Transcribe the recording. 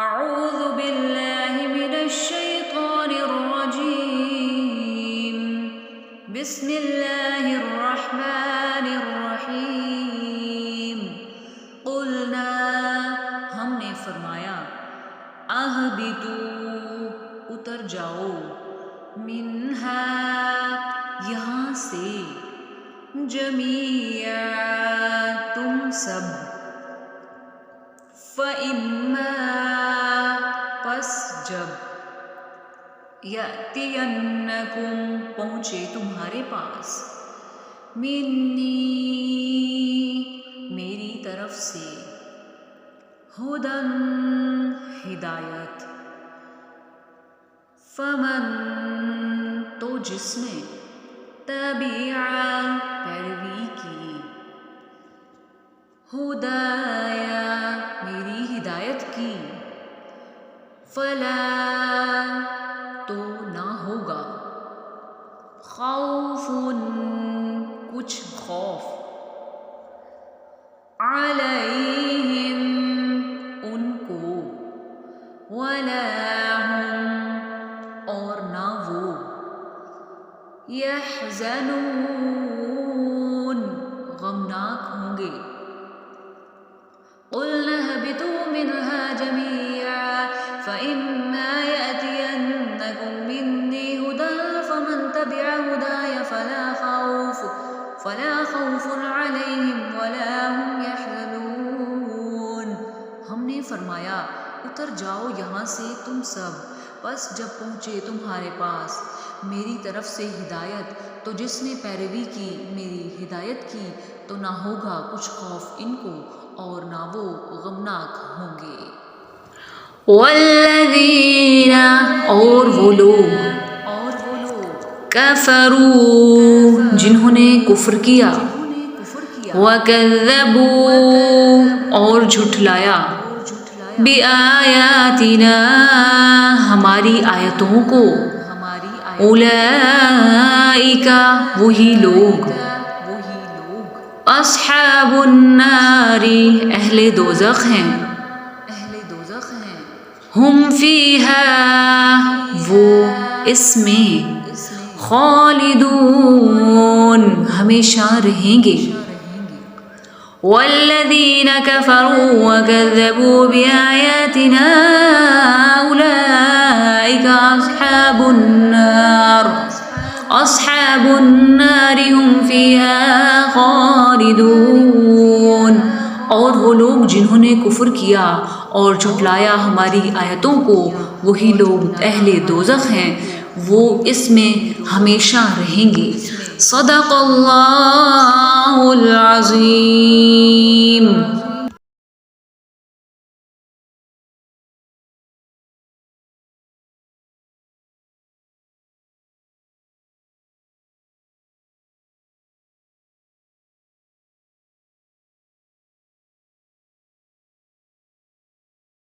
اعوذ باللہ من الشیطان الرجیم بسم اللہ الرحمن الرحیم قلنا ہم نے فرمایا اہبطوا اتر جاؤ منہا یہاں سے جمیعا تم سب فَإِمَّا پس جب یَأْتِيَنَّكُمْ پہنچے تمہارے پاس منی میری طرف سے ہدن ہدایت فمن تو جس نے تبع پیروی کی ہدایا میری ہدایت کی فلا تو نہ ہوگا خوف کچھ خوف علیہم ان کو ولا ہم اور نہ وہ یحزنون غمناک ہوں گے قلنا اهبطوا منها جميعا فإما يأتينكم مني هدى فمن تبع هداي فلا خوف عليهم ولا هم يحزنون ہم نے فرمایا اتر جاؤ یہاں سے تم سب بس جب پہنچے تمہارے پاس میری طرف سے ہدایت تو جس نے پیروی کی میری ہدایت کی تو نہ ہوگا کچھ خوف ان کو اور نہ وہ غمناک ہوں گے والذین اور وہ لوگ کفروا جنہوں نے کفر کیا وکذبوا اور جھٹلایا بآیاتنا ہماری آیتوں کو اولئک وہی لوگ اصحاب النار اہل دوزخ ہیں ہم فیہا وہ اس میں خالدون ہمیشہ رہیں گے والذین کفروا وکذبوا بآیاتنا اولئک اصحاب النار ہم فیہا خالدون اور وہ لوگ جنہوں نے کفر کیا اور جھٹلایا ہماری آیتوں کو وہی لوگ اہل دوزخ ہیں وہ اس میں ہمیشہ رہیں گے صدق اللہ العظیم